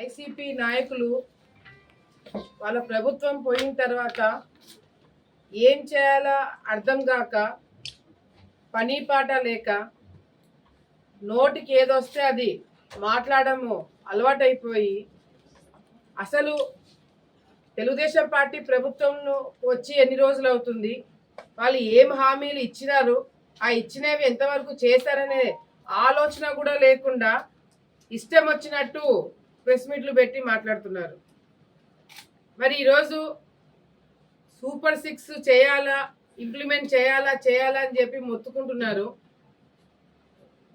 YCP నాయకులు వాళ్ళ ప్రభుత్వం పోయిన తర్వాత ఏం చేయాలో అర్థం కాక పని పాట లేక నోటికి ఏదొస్తే అది మాట్లాడము అలవాటైపోయి అసలు తెలుగుదేశం పార్టీ ప్రభుత్వం వచ్చి ఎన్ని రోజులు అవుతుంది, వాళ్ళు ఏం హామీలు ఇచ్చినారు, ఆ ఇచ్చినవి ఎంతవరకు చేశారనే ఆలోచన కూడా లేకుండా ఇష్టం వచ్చినట్టు ప్రెస్ మీట్లు పెట్టి మాట్లాడుతున్నారు. మరి ఈరోజు సూపర్ 6 చేయాలా, ఇంప్లిమెంట్ చేయాలా అని చెప్పి మొత్తుకుంటున్నారు.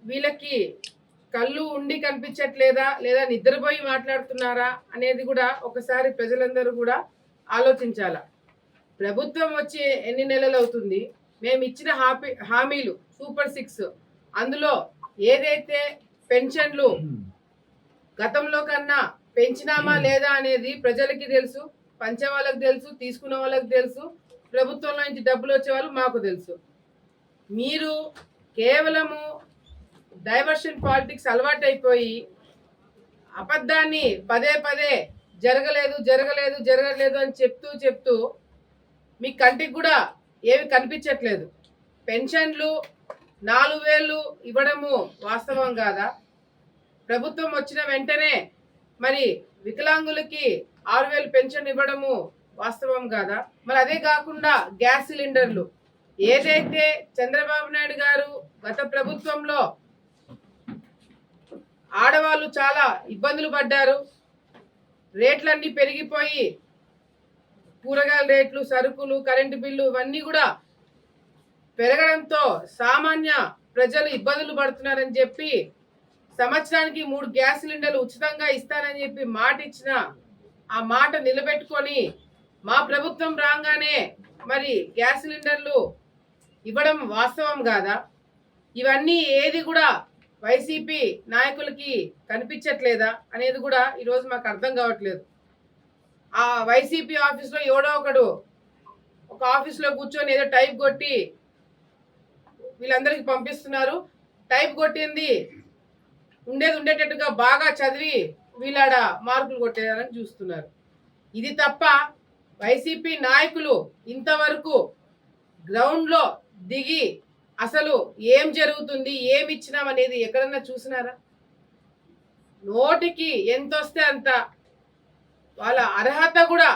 వీళ్ళకి కళ్ళు ఉండి కనిపించట్లేదా లేదా నిద్రపోయి మాట్లాడుతున్నారా అనేది కూడా ఒకసారి ప్రజలందరూ కూడా ఆలోచించాలా. ప్రభుత్వం వచ్చి ఎన్ని నెలలు అవుతుంది, మేము ఇచ్చిన హామీలు సూపర్ 6 అందులో ఏదైతే పెన్షన్లు గతంలో కన్నా పెంచినామా లేదా అనేది ప్రజలకి తెలుసు, పంచే వాళ్ళకి తెలుసు, తీసుకునే వాళ్ళకి తెలుసు, ప్రభుత్వంలో నుంచి డబ్బులు వచ్చే వాళ్ళు మాకు తెలుసు. మీరు కేవలము డైవర్షన్ పాలిటిక్స్ అలవాటైపోయి అబద్ధాన్ని పదే జరగలేదు అని చెప్తూ మీ కంటికి కూడా ఏమి కనిపించట్లేదు. పెన్షన్లు 4,000 ఇవ్వడము వాస్తవం కాదా? ప్రభుత్వం వచ్చిన వెంటనే మరి వికలాంగులకి 6,000 పెన్షన్ ఇవ్వడము వాస్తవం కాదా? మరి అదే కాకుండా గ్యాస్ సిలిండర్లు ఏదైతే చంద్రబాబు నాయుడు గారు గత ప్రభుత్వంలో ఆడవాళ్ళు చాలా ఇబ్బందులు పడ్డారు, రేట్లన్నీ పెరిగిపోయి కూరగాయల రేట్లు, సరుకులు, కరెంటు బిల్లు ఇవన్నీ కూడా పెరగడంతో సామాన్య ప్రజలు ఇబ్బందులు పడుతున్నారని చెప్పి సంవత్సరానికి 3 గ్యాస్ సిలిండర్లు ఉచితంగా ఇస్తానని చెప్పి మాట ఇచ్చిన ఆ మాట నిలబెట్టుకొని మా ప్రభుత్వం రాగానే మరి గ్యాస్ సిలిండర్లు ఇవ్వడం వాస్తవం కాదా? ఇవన్నీ ఏది కూడా వైసీపీ నాయకులకి కనిపించట్లేదా అనేది కూడా ఈరోజు మాకు అర్థం కావట్లేదు. ఆ వైసీపీ ఆఫీస్లో ఎవడో ఒకడు ఒక ఆఫీస్లో కూర్చొని ఏదో టైప్ కొట్టి వీళ్ళందరికీ పంపిస్తున్నారు. టైప్ కొట్టింది ఉండేటట్టుగా బాగా చదివి వీళ్ళాడ మార్కులు కొట్టేయాలని చూస్తున్నారు. ఇది తప్ప వైసీపీ నాయకులు ఇంతవరకు గ్రౌండ్లో దిగి అసలు ఏం జరుగుతుంది, ఏమి ఇచ్చినాం అనేది ఎక్కడన్నా చూసినారా? నోటికి ఎంత వస్తే అంత, వాళ్ళ అర్హత కూడా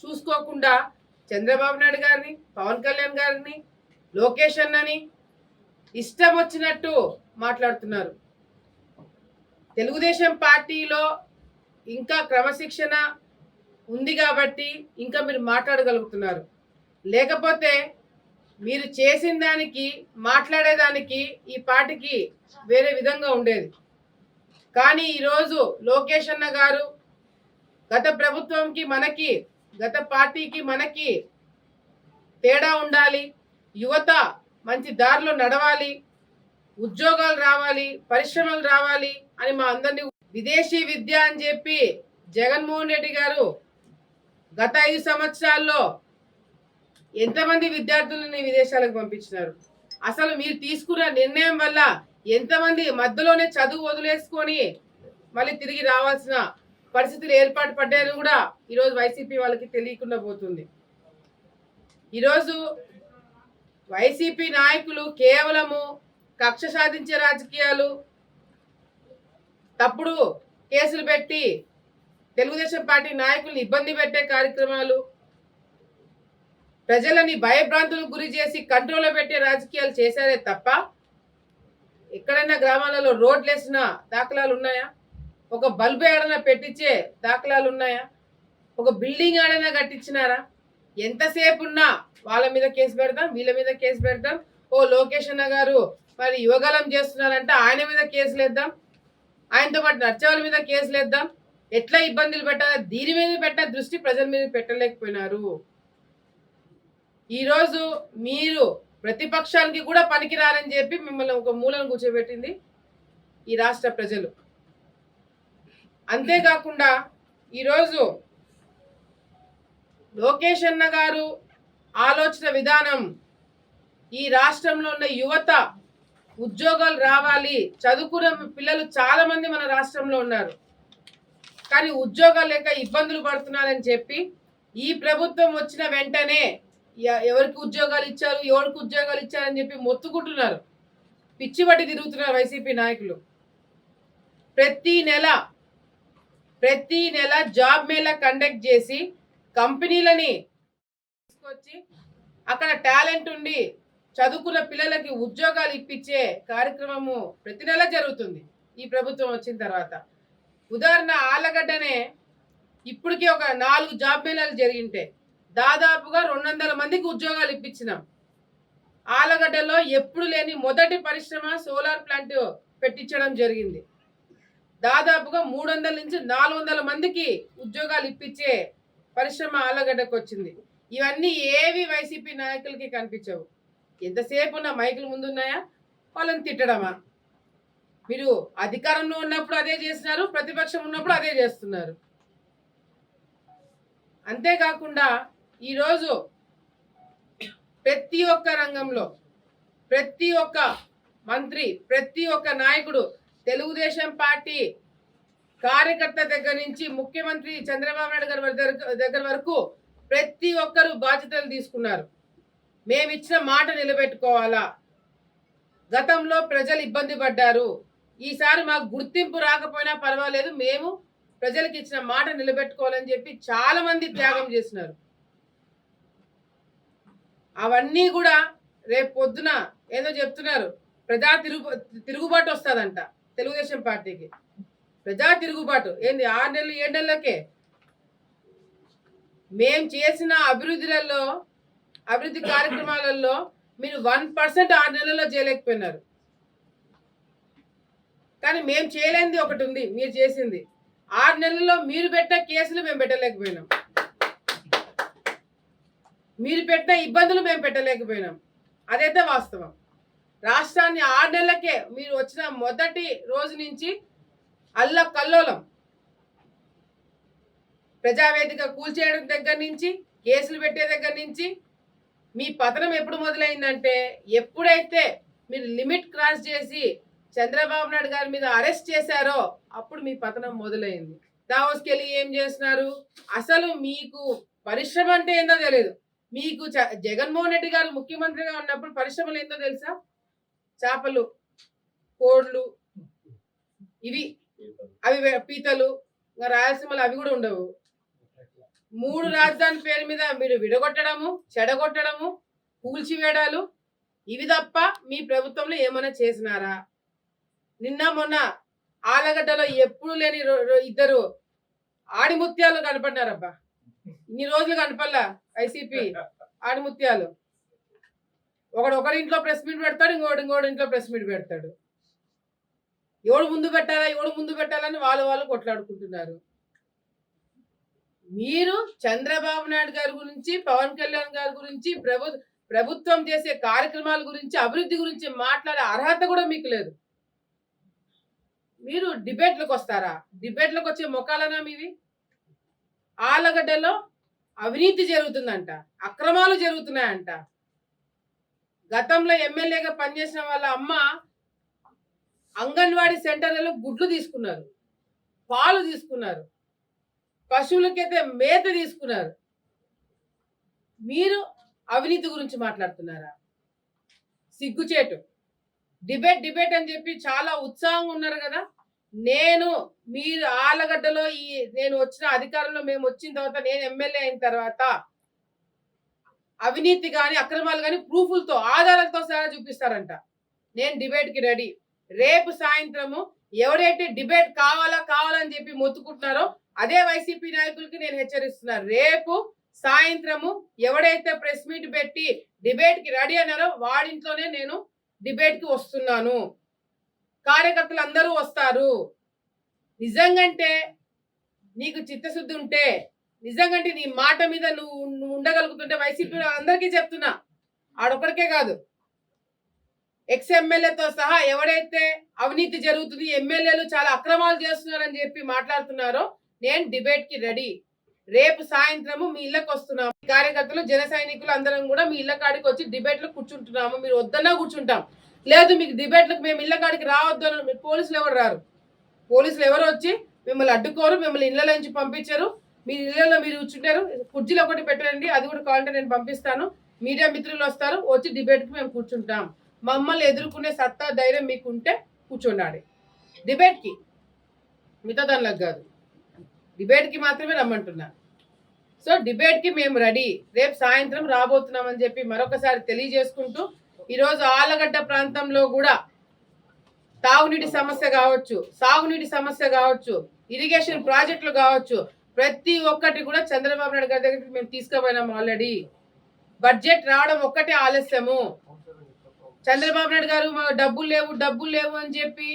చూసుకోకుండా చంద్రబాబు నాయుడు గారిని, పవన్ కళ్యాణ్ గారిని, లోకేష్ అన్నని ఇష్టం వచ్చినట్టు మాట్లాడుతున్నారు. తెలుగుదేశం పార్టీలో ఇంకా క్రమశిక్షణ ఉంది కాబట్టి ఇంకా మీరు మాట్లాడగలుగుతున్నారు. లేకపోతే మీరు చేసిన దానికి మాట్లాడేదానికి ఈ పార్టీకి వేరే విధంగా ఉండేది. కానీ ఈరోజు లోకేష్ అన్న గారు గత ప్రభుత్వంకి మనకి, గత పార్టీకి మనకి తేడా ఉండాలి, యువత మంచి దారిలో నడవాలి, ఉద్యోగాలు రావాలి, పరిశ్రమలు రావాలి అని మా అందరినీ విదేశీ విద్య అని చెప్పి జగన్మోహన్ రెడ్డి గారు గత 5 సంవత్సరాల్లో ఎంతమంది విద్యార్థులని విదేశాలకు పంపించినారు? అసలు మీరు తీసుకున్న నిర్ణయం వల్ల ఎంతమంది మధ్యలోనే చదువు వదిలేసుకొని మళ్ళీ తిరిగి రావాల్సిన పరిస్థితులు ఏర్పాటు పడ్డాయని కూడా ఈరోజు వైసీపీ వాళ్ళకి తెలియకుండా పోతుంది. ఈరోజు వైసీపీ నాయకులు కేవలము కక్ష సాధించే రాజకీయాలు, తప్పుడు కేసులు పెట్టి తెలుగుదేశం పార్టీ నాయకుల్ని ఇబ్బంది పెట్టే కార్యక్రమాలు, ప్రజలని భయభ్రాంతులకు గురి చేసి కంట్రోల్లో పెట్టే రాజకీయాలు చేశారే తప్ప ఎక్కడైనా గ్రామాలలో రోడ్లు వేసిన దాఖలాలు ఉన్నాయా? ఒక బల్బు ఏడైనా పెట్టించే దాఖలాలు ఉన్నాయా? ఒక బిల్డింగ్ ఏడైనా కట్టించినారా? ఎంతసేపు ఉన్నా వాళ్ళ మీద కేసు పెడతాం, వీళ్ళ మీద కేసు పెడతాం. ఓ లోకేష్ అన్న గారు మరి యువగలం చేస్తున్నారంటే ఆయన మీద కేసులు వేద్దాం, ఆయనతో పాటు నచ్చవాళ్ళ మీద కేసులు వేద్దాం. ఎట్లా ఇబ్బందులు పెట్టాలి, దీని మీద పెట్టే దృష్టి ప్రజల మీద పెట్టలేకపోయినారు. ఈరోజు మీరు ప్రతిపక్షానికి కూడా పనికిరారని చెప్పి మిమ్మల్ని ఒక మూలను కూర్చోబెట్టింది ఈ రాష్ట్ర ప్రజలు. అంతేకాకుండా ఈరోజు లోకేష్ అన్న గారు ఆలోచన విధానం, ఈ రాష్ట్రంలో ఉన్న యువత ఉద్యోగాలు రావాలి, చదువుకున్న పిల్లలు చాలా మంది మన రాష్ట్రంలో ఉన్నారు. కానీ ఉద్యోగాలు లేక ఇబ్బందులు పడుతున్నారని చెప్పి ఈ ప్రభుత్వం వచ్చిన వెంటనే ఎవరికి ఉద్యోగాలు ఇచ్చారు, ఎవరికి ఉద్యోగాలు ఇచ్చారని చెప్పి మొత్తుకుంటున్నారు. పిచ్చి పట్టి తిరుగుతున్నారు వైసీపీ నాయకులు. ప్రతి నెల జాబ్ మేళా కండక్ట్ చేసి కంపెనీలని తీసుకొచ్చి అక్కడ టాలెంట్ ఉండి చదువుకున్న పిల్లలకి ఉద్యోగాలు ఇప్పించే కార్యక్రమము ప్రతి నెల జరుగుతుంది ఈ ప్రభుత్వం వచ్చిన తర్వాత. ఉదాహరణ ఆలగడ్డనే ఇప్పటికీ ఒక 4 జాబ్ మేళాలు జరిగింటే దాదాపుగా 200 మందికి ఉద్యోగాలు ఇప్పించినాం. ఆలగడ్డలో ఎప్పుడు లేని మొదటి పరిశ్రమ సోలార్ ప్లాంట్ పెట్టించడం జరిగింది. దాదాపుగా 300 నుంచి 400 మందికి ఉద్యోగాలు ఇప్పించే పరిశ్రమ ఆలగడ్డకు వచ్చింది. ఇవన్నీ ఏవి వైసీపీ నాయకులకి కనిపించవు. ఎంతసేపు ఉన్న మైకుల ముందు ఉన్నాయా, వాళ్ళని తిట్టడమా? మీరు అధికారంలో ఉన్నప్పుడు అదే చేస్తున్నారు, ప్రతిపక్షం ఉన్నప్పుడు అదే చేస్తున్నారు. అంతేకాకుండా ఈరోజు ప్రతి ఒక్క రంగంలో ప్రతి ఒక్క మంత్రి, ప్రతి ఒక్క నాయకుడు, తెలుగుదేశం పార్టీ కార్యకర్త దగ్గర నుంచి ముఖ్యమంత్రి చంద్రబాబు నాయుడు గారి దగ్గర వరకు ప్రతి ఒక్కరూ బాధ్యతలు తీసుకున్నారు. మేమిచ్చిన మాట నిలబెట్టుకోవాలా, గతంలో ప్రజలు ఇబ్బంది పడ్డారు, ఈసారి మాకు గుర్తింపు రాకపోయినా పర్వాలేదు, మేము ప్రజలకు ఇచ్చిన మాట నిలబెట్టుకోవాలని చెప్పి చాలా మంది త్యాగం చేస్తున్నారు. అవన్నీ కూడా రేపు పొద్దున ఏదో చెప్తున్నారు, ప్రజా తిరుగుబాటు వస్తుందంట తెలుగుదేశం పార్టీకి. ప్రజా తిరుగుబాటు ఏంది? 6 నెలలు 7 నెలలకే మేం చేసిన అభివృద్ధి కార్యక్రమాలలో మీరు 1% 6 నెలల్లో చేయలేకపోయినారు. కానీ మేము చేయలేనిది ఒకటి ఉంది, మీరు చేసింది. 6 నెలల్లో మీరు పెట్టిన కేసులు మేము పెట్టలేకపోయినాం, మీరు పెట్టిన ఇబ్బందులు మేము పెట్టలేకపోయినాం. అదైతే వాస్తవం. రాష్ట్రాన్ని 6 నెలలకే మీరు వచ్చిన మొదటి రోజు నుంచి అల్లకల్లోలం, ప్రజావేదిక కూల్చేయడం దగ్గర నుంచి, కేసులు పెట్టే దగ్గర నుంచి మీ పతనం ఎప్పుడు మొదలైందంటే ఎప్పుడైతే మీరు లిమిట్ క్రాస్ చేసి చంద్రబాబు నాయుడు గారి మీద అరెస్ట్ చేశారో అప్పుడు మీ పతనం మొదలైంది. దావోస్కి వెళ్ళి ఏం చేస్తున్నారు? అసలు మీకు పరిశ్రమ అంటే ఏందో తెలియదు. మీకు జగన్మోహన్ రెడ్డి గారు ముఖ్యమంత్రిగా ఉన్నప్పుడు పరిశ్రమలు ఏందో తెలుసా? చేపలు, కోళ్ళు, అవి పీతలు, రాయలసీమలు అవి కూడా ఉండవు. 3 రాజధాని పేరు మీద మీరు విడగొట్టడము, చెడగొట్టడము, కూల్చివేయడాలు, ఇవి తప్ప మీ ప్రభుత్వంలో ఏమైనా చేసినారా? నిన్న మొన్న ఆలగడ్డలో ఎప్పుడు లేని 2 ఆడిముత్యాలు కనపడినారబ్బా. ఇన్ని రోజులు కనపడలా వైసీపీ ఆడిముత్యాలు. ఒకరింట్లో ప్రెస్ మీట్ పెడతాడు, ఇంకోటి ఇంట్లో ప్రెస్ మీట్ పెడతాడు. ఎవడు ముందు పెట్టాలని వాళ్ళు కొట్లాడుకుంటున్నారు. మీరు చంద్రబాబు నాయుడు గారి గురించి, పవన్ కళ్యాణ్ గారి గురించి, ప్రభుత్వం చేసే కార్యక్రమాల గురించి, అభివృద్ధి గురించి మాట్లాడే అర్హత కూడా మీకు లేదు. మీరు డిబేట్లకు వస్తారా? డిబేట్లకు వచ్చే మొక్కలనా మీవి? ఆలగడ్డలో అవినీతి జరుగుతుందంట, అక్రమాలు జరుగుతున్నాయంట. గతంలో ఎమ్మెల్యేగా పనిచేసిన వాళ్ళ అమ్మ అంగన్వాడీ సెంటర్లలో గుడ్లు తీసుకున్నారు, పాలు తీసుకున్నారు, పశువులకైతే మేత తీసుకున్నారు. మీరు అవినీతి గురించి మాట్లాడుతున్నారా? సిగ్గుచేటు. డిబేట్ అని చెప్పి చాలా ఉత్సాహంగా ఉన్నారు కదా. మీరు ఆలగడ్డలో నేను వచ్చిన అధికారంలో మేము వచ్చిన తర్వాత, నేను ఎమ్మెల్యే అయిన తర్వాత అవినీతి కానీ అక్రమాలు కానీ ప్రూఫ్లతో, ఆధారాలతో సహా చూపిస్తారంట. నేను డిబేట్కి రెడీ. రేపు సాయంత్రము ఎవరైతే డిబేట్ కావాలని చెప్పి మొత్తుకుంటున్నారో అదే వైసీపీ నాయకులకి నేను హెచ్చరిస్తున్నాను. రేపు సాయంత్రము ఎవడైతే ప్రెస్ మీట్ పెట్టి డిబేట్కి రెడీ అన్నారో వాడింట్లోనే నేను డిబేట్కి వస్తున్నాను. కార్యకర్తలు అందరూ వస్తారు. నిజంగంటే నీకు చిత్తశుద్ధి ఉంటే, నిజంగంటే నీ మాట మీద నువ్వు ఉండగలుగుతుంటే, వైసీపీ అందరికీ చెప్తున్నా, ఆడొక్కడికే కాదు, ఎమ్మెల్యేతో సహా ఎవరైతే అవినీతి జరుగుతుంది, ఎమ్మెల్యేలు చాలా అక్రమాలు చేస్తున్నారని చెప్పి మాట్లాడుతున్నారో నేను డిబేట్కి రెడీ. రేపు సాయంత్రము మీ ఇళ్ళకి వస్తున్నాము. కార్యకర్తలు, జన సైనికులు అందరం కూడా మీ ఇళ్ళ కాడికి వచ్చి డిబేట్లు కూర్చుంటున్నాము. మీరు వద్దన్నా కూర్చుంటాం. లేదు మీకు డిబేట్లకు మేము ఇళ్ళ కాడికి రావద్దు, పోలీసులు ఎవరు రారు. పోలీసులు ఎవరు వచ్చి మిమ్మల్ని అడ్డుకోరు, మిమ్మల్ని ఇళ్ళ నుంచి పంపించరు. మీ ఇళ్ళలో మీరు కూర్చుంటారు, కుర్చీలో ఒకటి పెట్టండి, అది కూడా కావాలంటే నేను పంపిస్తాను. మీడియా మిత్రులు వస్తారు, వచ్చి డిబేట్కి మేము కూర్చుంటాం. మమ్మల్ని ఎదుర్కొనే సత్తా ధైర్యం మీకుంటే కూర్చోండి డిబేట్కి, మిగతా దానిలకు కాదు, డిబేట్కి మాత్రమే రమ్మంటున్నా. సో డిబేట్కి మేము రెడీ, రేపు సాయంత్రం రాబోతున్నామని చెప్పి మరొకసారి తెలియజేసుకుంటూ, ఈరోజు ఆలగడ్డ ప్రాంతంలో కూడా తాగునీటి సమస్య కావచ్చు, సాగునీటి సమస్య కావచ్చు, ఇరిగేషన్ ప్రాజెక్టులు కావచ్చు, ప్రతి ఒక్కటి కూడా చంద్రబాబు నాయుడు గారి దగ్గరికి మేము తీసుకుపోయినాం ఆల్రెడీ. బడ్జెట్ రావడం ఒక్కటే ఆలస్యము. చంద్రబాబు నాయుడు గారు డబ్బులు లేవు అని చెప్పి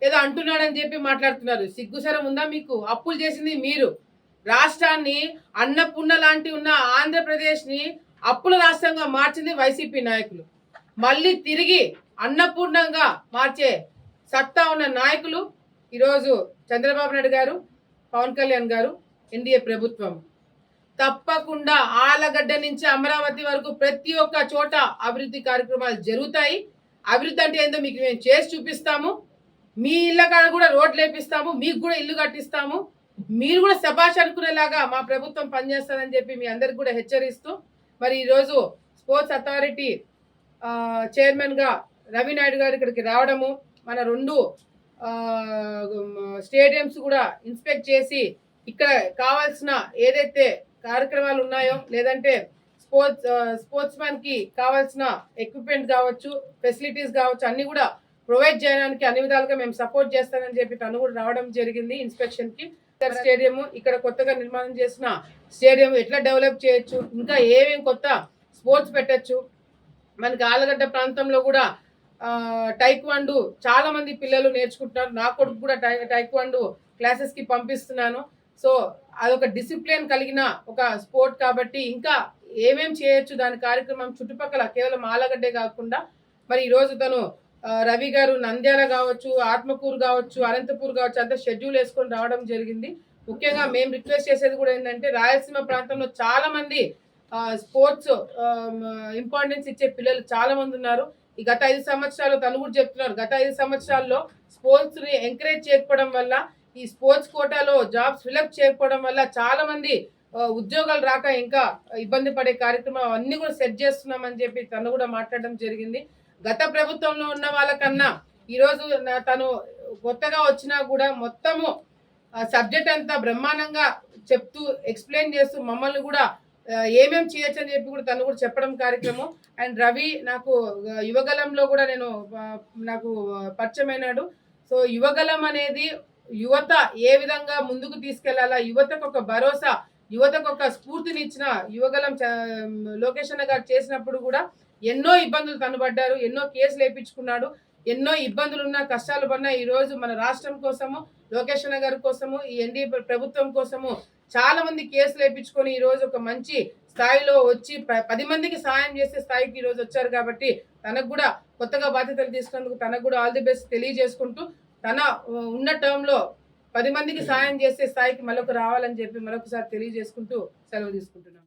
ఏదో అంటున్నాడని చెప్పి మాట్లాడుతున్నారు. సిగ్గుసరం ఉందా మీకు? అప్పులు చేసింది మీరు. రాష్ట్రాన్ని అన్నపూర్ణ లాంటి ఉన్న ఆంధ్రప్రదేశ్ని అప్పుల రాష్ట్రంగా మార్చింది వైసీపీ నాయకులు. మళ్ళీ తిరిగి అన్నపూర్ణంగా మార్చే సత్తా ఉన్న నాయకులు ఈరోజు చంద్రబాబు నాయుడు గారు, పవన్ కళ్యాణ్ గారు, ఎన్డీఏ ప్రభుత్వం. తప్పకుండా ఆలగడ్డ నుంచి అమరావతి వరకు ప్రతి ఒక్క చోట అభివృద్ధి కార్యక్రమాలు జరుగుతాయి. అభివృద్ధి అంటే ఏందో మీకు మేము చేసి చూపిస్తాము. మీ ఇళ్ళ కాడ కూడా రోడ్లు వేపిస్తాము, మీకు కూడా ఇల్లు కట్టిస్తాము. మీరు కూడా శభాష్ అనుకునేలాగా మా ప్రభుత్వం పనిచేస్తుందని చెప్పి మీ అందరికి కూడా హెచ్చరిస్తూ, మరి ఈరోజు స్పోర్ట్స్ అథారిటీ చైర్మన్గా రవి నాయుడు గారు ఇక్కడికి రావడము, మన 2 స్టేడియంస్ కూడా ఇన్స్పెక్ట్ చేసి ఇక్కడ కావాల్సిన ఏదైతే కార్యక్రమాలు ఉన్నాయో, లేదంటే స్పోర్ట్స్ మ్యాన్ కి కావాల్సిన ఎక్విప్మెంట్ కావచ్చు, ఫెసిలిటీస్ కావచ్చు, అన్ని కూడా ప్రొవైడ్ చేయడానికి అన్ని విధాలుగా మేము సపోర్ట్ చేస్తానని చెప్పి తను కూడా రావడం జరిగింది ఇన్స్పెక్షన్ కి. స్టేడియం ఇక్కడ కొత్తగా నిర్మాణం చేసిన స్టేడియం ఎట్లా డెవలప్ చేయొచ్చు, ఇంకా ఏమేమి కొత్త స్పోర్ట్స్ పెట్టచ్చు. మనకి ఆలగడ్డ ప్రాంతంలో కూడా టైక్వాండో చాలా మంది పిల్లలు నేర్చుకుంటున్నారు. నా కొడుకు కూడా టైక్వాండో క్లాసెస్కి పంపిస్తున్నాను. సో అదొక డిసిప్లిన్ కలిగిన ఒక స్పోర్ట్ కాబట్టి ఇంకా ఏమేం చేయొచ్చు దాని కార్యక్రమం చుట్టుపక్కల కేవలం ఆలగడ్డే కాకుండా, మరి ఈరోజు తను రవి గారు నంద్యాల కావచ్చు, ఆత్మకూరు కావచ్చు, అనంతపూర్ కావచ్చు, అంతా షెడ్యూల్ వేసుకొని రావడం జరిగింది. ముఖ్యంగా మేము రిక్వెస్ట్ చేసేది కూడా ఏంటంటే, రాయలసీమ ప్రాంతంలో చాలా మంది స్పోర్ట్స్ ఇంపార్టెన్స్ ఇచ్చే పిల్లలు చాలా మంది ఉన్నారు. ఈ గత 5 సంవత్సరాలు తను కూడా చెప్తున్నారు, గత 5 సంవత్సరాల్లో స్పోర్ట్స్ ని ఎంకరేజ్ చేయకపోవడం వల్ల, ఈ స్పోర్ట్స్ కోటాలో జాబ్స్ ఫిలప్ చేయకపోవడం వల్ల చాలా మంది ఉద్యోగాలు రాక ఇంకా ఇబ్బంది పడే కార్యక్రమం అన్ని కూడా సెట్ చేస్తున్నామని చెప్పి తను కూడా మాట్లాడడం జరిగింది. గత ప్రభుత్వంలో ఉన్న వాళ్ళకన్నా ఈరోజు తను కొత్తగా వచ్చినా కూడా మొత్తము సబ్జెక్ట్ అంతా బ్రహ్మాండంగా చెప్తూ ఎక్స్ప్లెయిన్ చేస్తూ మమ్మల్ని కూడా ఏమేం చేయొచ్చు అని చెప్పి కూడా తను కూడా చెప్పడం కార్యక్రమం. అండ్ రవి నాకు యువగలంలో కూడా నాకు పరిచయమైనాడు. సో యువగలం అనేది యువత ఏ విధంగా ముందుకు తీసుకెళ్లాలా, యువతకు ఒక భరోసా, యువతకు ఒక స్ఫూర్తినిచ్చిన యువగలం లోకేష్ అన్న గారు చేసినప్పుడు కూడా ఎన్నో ఇబ్బందులు తను పడ్డారు, ఎన్నో కేసులు వేయించుకున్నాడు, ఎన్నో ఇబ్బందులున్నా కష్టాలు పడినా ఈరోజు మన రాష్ట్రం కోసము, లోకేష్ అన్న గారి కోసము, ఈ ఎన్డీఏ ప్రభుత్వం కోసము చాలా మంది కేసులు వేయించుకొని ఈరోజు ఒక మంచి స్థాయిలో వచ్చి 10 మందికి సాయం చేసే స్థాయికి ఈరోజు వచ్చారు. కాబట్టి తనకు కూడా కొత్తగా బాధ్యతలు తీసుకున్నందుకు తనకు కూడా ఆల్ ది బెస్ట్ తెలియజేసుకుంటూ, తన ఉన్న టర్మ్లో 10 మందికి సాయం చేసే స్థాయికి మరొక రావాలని చెప్పి మరొకసారి తెలియజేసుకుంటూ సెలవు తీసుకుంటున్నాం.